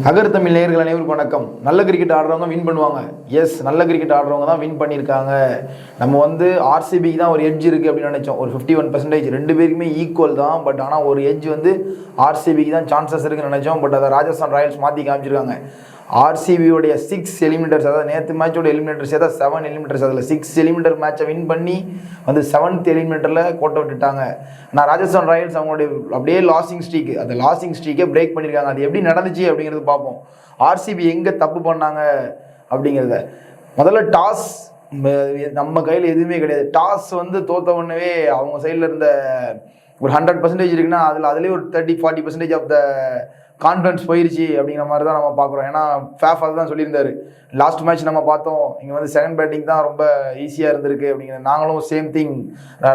அகர் தமிழ் நேயர்கள் அனைவருக்கும் வணக்கம். நல்ல கிரிக்கெட் ஆடுறவங்க வின் பண்ணுவாங்க. எஸ், நல்ல கிரிக்கெட் ஆடுறவங்க தான் வின் பண்ணியிருக்காங்க. நம்ம வந்து ஆர்சிபிக்கு தான் ஒரு எட்ஜ் இருக்குது அப்படின்னு நினச்சோம். ஒரு 51% ரெண்டு பேருக்குமே ஈக்குவல் தான். பட் ஆனால் ஒரு எட்ஜ் வந்து ஆர்சிபிக்கு தான் சான்சஸ் இருக்குன்னு நினச்சோம். பட் அதை ராஜஸ்தான் ராயல்ஸ் மாற்றி காமிச்சிருக்காங்க. ஆர்சிபியோடைய 6 எலிமினேட்டர்ஸ், அதாவது நேற்று மேட்சோட எலிமினேட்டர்ஸ் ஏதாவது 7 எலிமினேட்டர்ஸ், அதில் 6 எலிமினேட்டர் மேட்சை வின் பண்ணி வந்து 7th எலிமினேட்டரில் கோட்டை விட்டுட்டாங்க. நான் ராஜஸ்தான் ராயல்ஸ் அவங்களுடைய அப்படியே லாசிங் ஸ்ட்ரீக், அந்த லாசிங் ஸ்ட்ரீக்கை பிரேக் பண்ணியிருக்காங்க. அது எப்படி நடந்துச்சு அப்படிங்கிறது பார்ப்போம். ஆர்சிபி எங்கே தப்பு பண்ணாங்க அப்படிங்கிறத முதல்ல டாஸ் நம்ம கையில் எதுவுமே கிடையாது. டாஸ் வந்து தோத்த உடனே அவங்க சைடில் இருந்த ஒரு 100% இருக்குன்னா அதுலேயே ஒரு 30-40% ஆஃப் த கான்ஃபிடன்ஸ் போயிருச்சு அப்படிங்கிற மாதிரி தான் நம்ம பார்க்குறோம். ஏன்னா ஃபேஃப் தான் சொல்லியிருந்தாரு. லாஸ்ட் மேட்ச் நம்ம பார்த்தோம், இங்கே வந்து செகண்ட் பேட்டிங் தான் ரொம்ப ஈஸியாக இருந்திருக்கு அப்படிங்கிற. நாங்களும் same thing,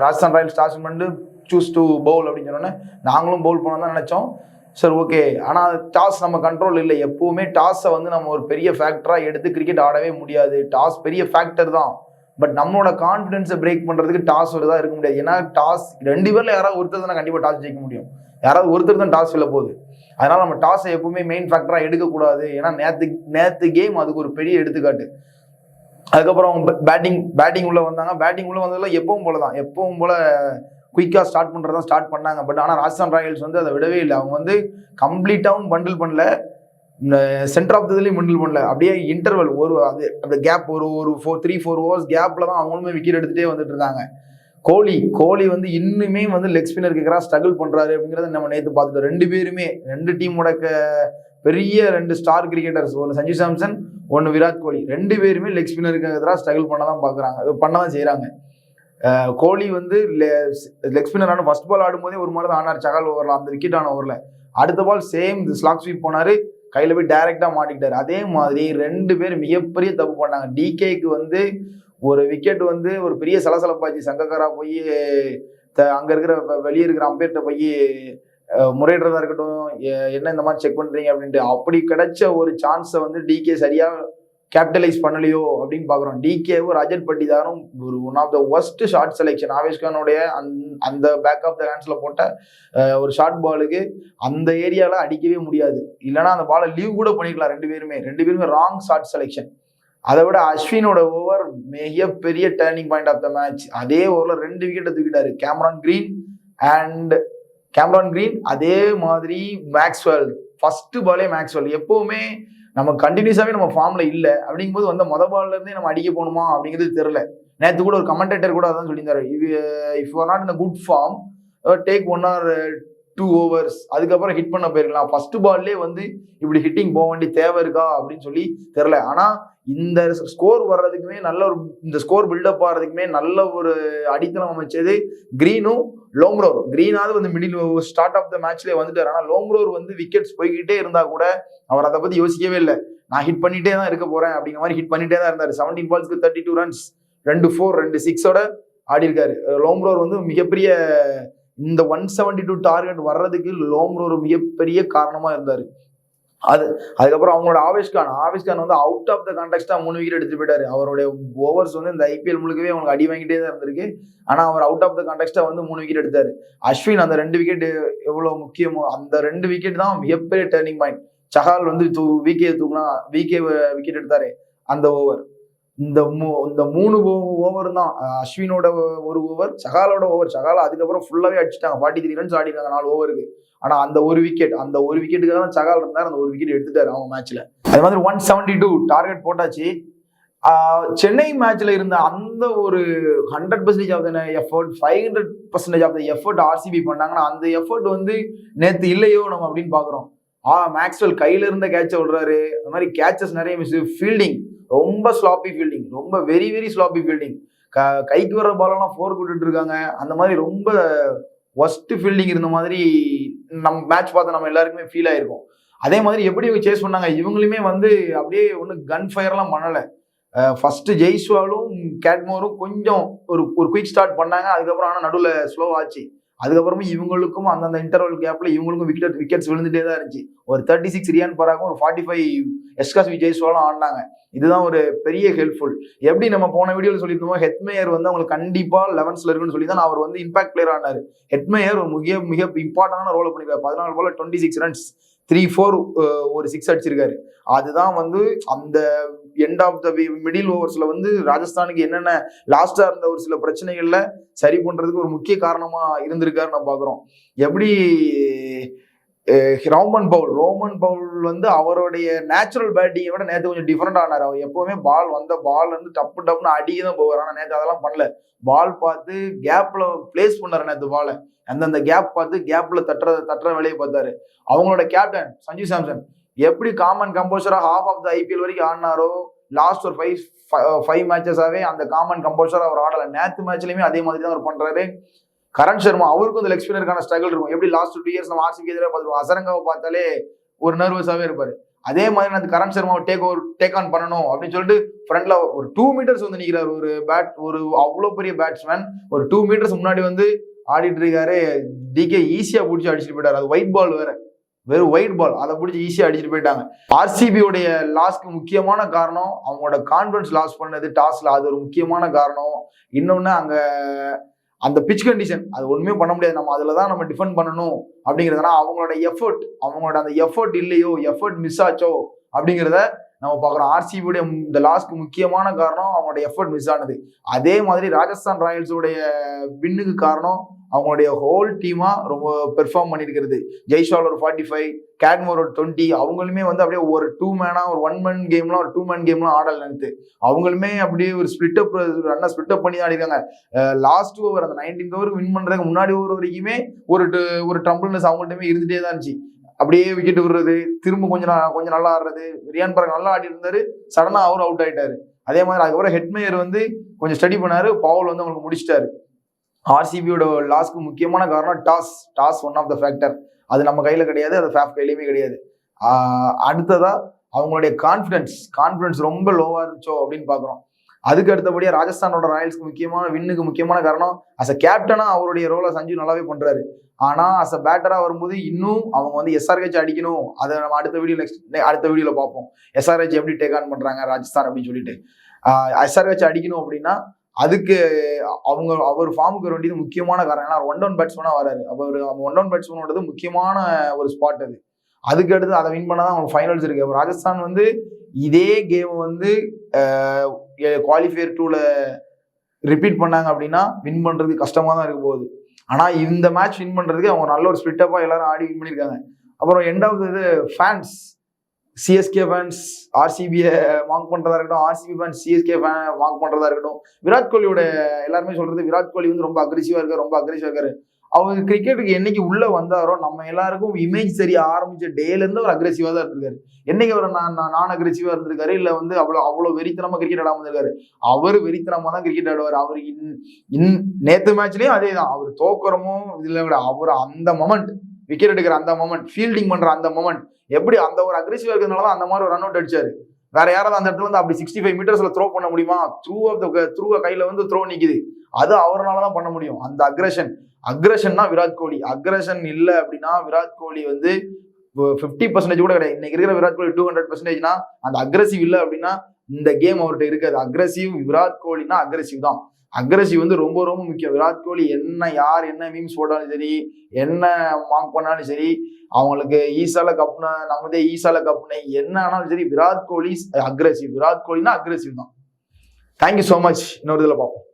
Rajasthan Royals toss பண்ணிட்டு சூஸ் டு பவுல் அப்படின்னு சொன்னோன்னே நாங்களும் பவுல் பண்ண தான் நினச்சோம். சரி, ஓகே. ஆனால் டாஸ் நம்ம கண்ட்ரோல் இல்லை. எப்போவுமே டாஸை வந்து நம்ம ஒரு பெரிய ஃபேக்டராக எடுத்து கிரிக்கெட் ஆடவே முடியாது. டாஸ் பெரிய ஃபேக்டர் தான். பட் நம்மளோட கான்ஃபிடென்ஸை பிரேக் பண்ணுறதுக்கு டாஸ் ஒரு தான் இருக்க முடியாது. ஏன்னா டாஸ் 2 பேரில் யாராவது ஒருத்தர் தானே கண்டிப்பாக டாஸ் ஜெயிக்க முடியும். யாராவது ஒருத்தர் தான் டாஸ் வெல்ல போகுது. அதனால் நம்ம டாஸை எப்பவுமே மெயின் ஃபேக்டராக எடுக்கக்கூடாது. ஏன்னா நேற்று கேம் அதுக்கு ஒரு பெரிய எடுத்துக்காட்டு. அதுக்கப்புறம் பேட்டிங் உள்ளே வந்தாங்க. பேட்டிங் உள்ளே வந்ததில் எப்பவும் போல தான், எப்பவும் போல குயிக்காக ஸ்டார்ட் பண்ணுறதான் ஸ்டார்ட் பண்ணாங்க. பட் ஆனால் ராஜஸ்தான் ராயல்ஸ் வந்து அதை விடவே இல்லை. அவங்க வந்து கம்ப்ளீட்டாகவும் பண்டில் பண்ணல, சென்டர் ஆஃப் இதுலேயும் பண்டில் பண்ணல. அப்படியே இன்டர்வல் அந்த கேப் ஒரு 3-4 ஓவர்ஸ் கேப்பில் தான் அவங்களுமே விக்கெட் எடுத்துகிட்டே வந்துட்டு இருந்தாங்க. கோலி வந்து இன்னுமே வந்து லெக் ஸ்பின்னருக்கு ஸ்ட்ரகிள் பண்றாரு அப்படிங்கிறத நம்ம நேற்று பார்த்துட்டோம். 2 பேருமே 2 டீமோட பெரிய 2 ஸ்டார் கிரிக்கெட்டர்ஸ், ஒன்று சஞ்சு சாம்சன், ஒன்று விராட் கோலி, 2 பேருமே லெக் ஸ்பின்னருக்கு எதிராக ஸ்ட்ரகிள் பண்ண தான் பார்க்குறாங்க. அது பண்ண தான் செய்கிறாங்க. கோலி வந்து லெக் ஸ்பின்னர் ஆன ஃபர்ஸ்ட் பால் ஆடும்போதே ஒரு மாதிரி தான் ஆனார். சகால் ஓவரில், அந்த விக்கெட் ஆன ஓவரில். அடுத்த பால் சேம் ஸ்லாக் ஸ்வீப் போனார், கையில் போய் டைரெக்டாக மாட்டிக்கிட்டாரு. அதே மாதிரி 2 பேர் மிகப்பெரிய தப்பு பண்ணாங்க. டிகேக்கு வந்து ஒரு விக்கெட் வந்து ஒரு பெரிய சலசலப்பாச்சு. சங்கக்காரா போய் அங்கே இருக்கிற வெளியே இருக்கிற அம்பேர்கிட்ட போய் முறையிடுறதா இருக்கட்டும், என்ன இந்த மாதிரி செக் பண்ணுறீங்க அப்படின்ட்டு. அப்படி கிடைச்ச ஒரு சான்ஸை வந்து டிகே சரியாக கேபிட்டலைஸ் பண்ணலையோ அப்படின்னு பார்க்குறோம். டிகேவும் ரஜத் பட்டிதாரும் ஒரு one of the worst shot selection. ஆவேஷ்கானுடைய அந்த பேக் ஆஃப் த ஹேண்ட்ஸில் போட்ட ஒரு ஷார்ட் பாலுக்கு அந்த ஏரியாவில் அடிக்கவே முடியாது. இல்லைனா அந்த பாலை லீவ் கூட பண்ணிக்கலாம். 2 பேருமே ராங் ஷார்ட் செலெக்ஷன். அதை விட அஸ்வினோட ஓவர் மிகப்பெரிய turning point of the match. அதே ஓவரில் 2 விக்கெட்டை தூக்கிட்டாரு. கேமரான் கிரீன் அதே மாதிரி மேக்ஸ்வெல். ஃபர்ஸ்ட் பாலே மேக்ஸ்வெல். எப்பவுமே நம்ம கண்டினியூஸாகவே நம்ம ஃபார்ம்ல இல்லை அப்படிங்கும்போது வந்து பால்ல இருந்தே நம்ம அடிக்க போகணுமா அப்படிங்கிறது தெரியல. நேற்று கூட ஒரு கமெண்டேட்டர் கூட அதான் சொல்லியிருந்தாரு, if you are not in good form take 1 or 2 overs, அதுக்கப்புறம் ஹிட் பண்ண போயிருக்கலாம். ஃபர்ஸ்ட் பால்லே வந்து இப்படி ஹிட்டிங் போக வேண்டிய தேவை இருக்கா அப்படின்னு சொல்லி தெரியல. ஆனால் இந்த ஸ்கோர் வர்றதுக்குமே இந்த ஸ்கோர் பில்டப் ஆகிறதுக்குமே நல்ல ஒரு அடித்தளம் அமைச்சது கிரீனும் லோம்ரோர். கிரீனாவது வந்து மிடில் ஸ்டார்ட் ஆஃப் த மேட்ச்லேயே வந்துட்டார். ஆனால் லோம்ரோர் வந்து விக்கெட்ஸ் போய்கிட்டே இருந்தா கூட அவர் அதை பற்றி யோசிக்கவே இல்லை. நான் ஹிட் பண்ணிட்டே தான் இருக்க போறேன் அப்படிங்கிற மாதிரி ஹிட் பண்ணிட்டே தான் இருந்தார். 17 balls 32 runs, 2 4, 2 6 ஆடி இருக்காரு. லோம்ரோர் வந்து மிகப்பெரிய இந்த 172 டார்கெட் வர்றதுக்கு லோம்ரோர் மிகப்பெரிய காரணமா இருந்தாரு. அதுக்கப்புறம் அவங்களோட ஆவேஷ்கான் வந்து அவுட் ஆஃப் த கான்டெக்ஸ்டா 3 விக்கெட் எடுத்துட்டு போயிட்டாரு. அவருடைய ஓவர்ஸ் வந்து இந்த ஐபிஎல் முழுக்கவே அவங்களுக்கு அடி வாங்கிட்டே தான் இருந்திருக்கு. ஆனா அவர் அவுட் ஆஃப் த கான்டெக்ஸ்டா வந்து 3 விக்கெட் எடுத்தாரு. அஸ்வின் அந்த 2 விக்கெட் எவ்வளவு முக்கியமோ அந்த 2 விக்கெட் தான் மிகப்பெரிய டேர்னிங் பாயிண்ட். சஹால் வந்து விக்கெட் விக்கெட் எடுத்தாரு அந்த ஓவர். இந்த 3 ஓவர் தான் அஸ்வினோட ஒரு ஓவர், சகாலோட ஓவர். சகால அதுக்கப்புறம் ஃபுல்லாவே அடிச்சுட்டாங்க. 43 runs ஆடிருக்காங்க 4 ஓவருக்கு. ஆனா அந்த ஒரு விக்கெட்டுக்காக தான் சகால் இருந்தார். அந்த ஒரு விக்கெட் எடுத்துட்டாரு அவங்க மேட்ச்ல. அது மாதிரி 172 டார்கெட் போட்டாச்சு. சென்னை மேட்ச்ல இருந்த அந்த ஒரு 100% of the effort, 500% of the effort RCB பண்ணாங்கன்னா அந்த எஃபர்ட் வந்து நேற்று இல்லையோ நம்ம அப்படின்னு பாக்குறோம். மேக்ஸ்வெல் கையில இருந்த கேட்சை விடுறாரு. அந்த மாதிரி கேட்சஸ் நிறைய மிஸ். ஃபீல்டிங் ரொம்ப ஸ்லாப்பி ஃபீல்டிங், ரொம்ப வெரி வெரி ஸ்லாப்பி ஃபீல்டிங். கைக்கு வர்ற பாலெல்லாம் 4 விட்டுட்டு இருக்காங்க. அந்த மாதிரி ரொம்ப ஒஸ்ட் ஃபீல்டிங் இருந்த மாதிரி நம்ம மேட்ச் பார்த்து நம்ம எல்லாருக்குமே ஃபீல் ஆயிருக்கும். அதே மாதிரி எப்படி இவங்க சேஸ் பண்ணாங்க, இவங்களுமே வந்து அப்படியே ஒன்றும் கன் ஃபயர்லாம் பண்ணலை. ஃபர்ஸ்ட் ஜெய்ஸ்வாலும் கேட்மோரும் கொஞ்சம் ஒரு குயிக் ஸ்டார்ட் பண்ணாங்க. அதுக்கப்புறம் ஆனால் நடுவில் ஸ்லோ ஆச்சு. அதுக்கப்புறமா இவங்களுக்கும் அந்தந்த இன்டர்வல் கேப்ல இவங்களுக்கும் விக்கெட்ஸ் விழுந்துட்டே தான் இருந்துச்சு. ஒரு 36 ரியான் பராகும், ஒரு 45 எஸ்காஸ் விஜய்ஸ்வாலும் ஆடினாங்க. இதுதான் ஒரு பெரிய ஹெல்ப்ஃபுல். எப்படி நம்ம போன வீடியோவில் சொல்லியிருந்தோமோ ஹெட்மேயர் வந்து அவங்களுக்கு கண்டிப்பா 11th இருக்குன்னு சொல்லி தான் அவர் வந்து இம்பாக்ட் பிளேயர் ஆனாரு. ஹெட்மேயர் ஒரு மிக மிக இம்பார்ட்டன்டான ரோல் பண்ணிருக்காரு. 14 பால்ல 26 runs, 3-4 ஒரு 6 அடிச்சிருக்காரு. அதுதான் வந்து அந்த எண்ட் ஆஃப் த மிடில் ஓவர்ஸ்ல வந்து ராஜஸ்தானுக்கு என்னென்ன லாஸ்டா இருந்த ஒரு சில பிரச்சனைகள்ல சரி பண்றதுக்கு ஒரு முக்கிய காரணமா இருந்திருக்காரு நம்ம பாக்குறோம். எப்படி ரோமன் பவுல் வந்து அவருடைய நேச்சுரல் பேட்டிங்கை விட நேற்று கொஞ்சம் டிஃபரெண்ட் ஆனார். அவர் எப்பவுமே பால் வந்து டப்புன்னு அடியே தான் போவார். ஆனால் நேற்று அதெல்லாம் பண்ணல. பால் பார்த்து கேப்ல பிளேஸ் பண்ணாரு. நேற்று பாலை அந்தந்த கேப் பார்த்து கேப்ல தட்டுற வேலையை பார்த்தாரு. அவங்களோட கேப்டன் சஞ்சு சாம்சன் எப்படி காமன் கம்போசரா ஹாஃப் ஆஃப் த ஐபிஎல் வரைக்கும் ஆடினாரோ, லாஸ்ட் ஒரு 5 மேட்சஸாவே அந்த காமன் கம்போசரா அவர் ஆடல. நேற்று மேட்ச்லயுமே அதே மாதிரி தான் அவர் பண்றாரு. கரண் சர்மா அவருக்கும் இந்த லெக் ஸ்பின்னருக்கான ஸ்ட்ரகிள் இருக்கும். எப்படி லாஸ்ட் 2 இயர்ஸ் நம்ம ஆர்சிபி எதிராக பார்த்துருவோம். அசரங்காவை பார்த்தாலே ஒரு நர்வஸாவே இருப்பாரு. அதே மாதிரி அந்த கரண் சர்மாவை டேக் ஆன் பண்ணணும் அப்படின்னு சொல்லிட்டு ஃப்ரண்ட்ல ஒரு 2 மீட்டர்ஸ் வந்து நிக்கிறார். ஒரு அவ்வளவு பெரிய பேட்ஸ்மேன் ஒரு 2 மீட்டர்ஸ் முன்னாடி வந்து ஆடிட்டு இருக்காரு. டிகே ஈஸியா பிடிச்சி அடிச்சுட்டு போயிட்டாரு. அது ஒயிட் பால் வெறும் ஒயிட் பால், அதை பிடிச்சி ஈஸியா அடிச்சுட்டு போயிட்டாங்க. ஆர்சிபியோடைய லாஸ்க்கு முக்கியமான காரணம் அவங்களோட கான்பிடன்ஸ் லாஸ் பண்ணது டாஸ்ல. அது ஒரு முக்கியமான காரணம். இன்னொன்னு அங்க அந்த பிச் கண்டிஷன், அது ஒண்ணுமே பண்ண முடியாது. நம்ம அதுலதான் நம்ம டிஃபெண்ட் பண்ணணும் அப்படிங்கிறதுனா அவங்களோட அந்த எஃபர்ட் இல்லையோ, எஃபர்ட் மிஸ் ஆச்சோ அப்படிங்கிறத நம்ம பார்க்குறோம். ஆர்சிபியுடைய இந்த லாஸ்ட்க்கு முக்கியமான காரணம் அவங்களோட எஃபர்ட் மிஸ் ஆனது. அதே மாதிரி ராஜஸ்தான் ராயல்ஸோடைய வின்னுக்கு காரணம் அவங்களுடைய ஹோல் டீமா ரொம்ப பெர்ஃபார்ம் பண்ணியிருக்கிறது. ஜெய்ஸ்வால் ஒரு 45, கேட்மோர் ஒரு 20. அவங்களுமே வந்து அப்படியே ஒரு 2 மேனா ஒரு 1 மேன் கேம்லாம் 2 மேன் கேம்லாம் ஆடல நினைத்து அவங்களுமே அப்படியே ஒரு ஸ்பிளிட் அப் பண்ணி தான் ஆடிருக்காங்க. லாஸ்ட் ஓவர் அந்த 19th ஓவர் வின் பண்றதுக்கு முன்னாடி ஓவர் வரைக்குமே ஒரு ட்ரம்பிள்னஸ் அவங்கள்ட்டமே இருந்துட்டே தான் இருந்துச்சு. அப்படியே விக்கெட் விடுறது, திரும்ப கொஞ்சம் நல்லா ஆடுறது. ரியான் பராக் நல்லா ஆடி இருந்தாரு, சடனா அவரும் அவுட் ஆயிட்டாரு. அதே மாதிரி அதுக்கப்புறம் ஹெட்மேயர் வந்து கொஞ்சம் ஸ்டடி பண்ணாரு, பவுல் வந்து அவங்களுக்கு முடிச்சிட்டாரு. ஆர்சிபியோட லாஸ்க்கு முக்கியமான காரணம் toss one of the factor. அது நம்ம கையில கிடையாது, அது ஃபேஃப் கையிலுமே கிடையாது. அடுத்ததா அவங்களுடைய கான்ஃபிடன்ஸ் ரொம்ப லோவா இருந்துச்சோ அப்படின்னு பாக்குறோம். அதுக்கு அடுத்தபடியா ராஜஸ்தானோட ராயல்ஸ்க்கு வின்னுக்கு முக்கியமான காரணம் அஸ் அ கேப்டனா அவருடைய ரோலை சஞ்சு நல்லாவே பண்றாரு. ஆனா அஸ் அ பேட்டரா வரும்போது இன்னும் அவங்க வந்து எஸ்ஆர்ஹெச் அடிக்கணும். அதை நம்ம அடுத்த வீடியோல பார்ப்போம். எஸ்ஆர்ஹெச் எப்படி டேக் ஆன் பண்றாங்க ராஜஸ்தான் அப்படின்னு சொல்லிட்டு. எஸ்ஆர்ஹெச் அடிக்கணும் அப்படின்னா அதுக்கு அவர் ஃபார்முக்கு வர வேண்டியது முக்கியமான காரணம். ஏன்னா 1-down பேட்ஸ்மேனா வராரு. அவர் 1-down பேட்ஸ்மேனோடது முக்கியமான ஒரு ஸ்பாட் அது. அதுக்கு அடுத்து அதை வின் பண்ணாதான் அவங்க ஃபைனல்ஸ் இருக்கு. ராஜஸ்தான் வந்து இதே கேம் வந்து குவாலிஃபயர் 2ல ரிப்பீட் பண்ணாங்க அப்படின்னா வின் பண்றது கஷ்டமா தான் இருக்க போகுது. ஆனா இந்த மேட்ச் வின் பண்றதுக்கு அவங்க நல்ல ஒரு ஸ்பிளிட் அப்பா எல்லாரும் ஆடி வின் பண்ணிருக்காங்க. அப்புறம் எண்ட் ஆஃப் இது ஃபேன்ஸ், சிஎஸ்கே ஃபேன்ஸ் ஆர்சிபியை வாங்க் பண்றதா இருக்கட்டும், ஆர்சிபி ஃபேன்ஸ் சிஎஸ்கே வாங்க் பண்றதா இருக்கட்டும், விராட் கோலியோட எல்லாருமே சொல்றது விராட் கோலி வந்து ரொம்ப அக்ரெசிவா இருக்காரு. அவர் கிரிக்கெட்டுக்கு என்னைக்கு உள்ள வந்தாரோ நம்ம எல்லாருக்கும் இமேஜ் தெரிய ஆரம்பிச்ச டேல இருந்து அவர் அக்ரெசிவா தான் இருந்திருக்காரு. என்னைக்கு அவர் நான் அக்ரெசிவா இருந்திருக்காரு, இல்ல வந்து அவ்வளவு வெறித்தனமா கிரிக்கெட் ஆடாம இருந்திருக்காரு. அவர் வெறித்தனமா தான் கிரிக்கெட் ஆடுவார். அவர் நேத்து மேட்ச்லயும் அதே தான். அவர் தோக்குறமோ இதுல விட அவர் அந்த மொமெண்ட், விக்கெட் எடுக்கிற அந்த மொமெண்ட், ஃபீல்டிங் பண்ற அந்த மொமெண்ட், எப்படி அந்த ஒரு அக்ரெசிவா இருக்கிறதுனாலதான் அந்த மாதிரி ஒரு ரன் அவுட் அடிச்சாரு. வேற யாராவது அந்த இடத்துல வந்து அப்படி 65 மீட்டர்ஸ்ல த்ரோ பண்ண முடியுமா? த்ரூ கையில வந்து த்ரோ நிக்குது. அது அவரால்தான் பண்ண முடியும். அந்த அக்ரெஷன் தான் விராட் கோலி. அக்ரெஷன் இல்ல அப்படின்னா விராட் கோலி வந்து 50% கூட கிடையாது. இன்னைக்கு இருக்கிற விராட் கோலி 200%. அந்த அக்ரெசிவ் இல்ல அப்படின்னா இந்த கேம் அவர்கிட்ட இருக்காது. விராட் கோலினா அக்ரெசிவ் தான். அக்ரெசிவ் வந்து ரொம்ப ரொம்ப முக்கியம். விராட் கோலி யார் என்ன மீம்ஸ் போட்டாலும் சரி, என்ன மார்க் பண்ணாலும் சரி, அவங்களுக்கு ஈசால கப்புன என்ன ஆனாலும் சரி, விராட் கோலினா அக்ரெசிவ் தான். Thank you so much. இன்னொரு இதுல பார்ப்போம்.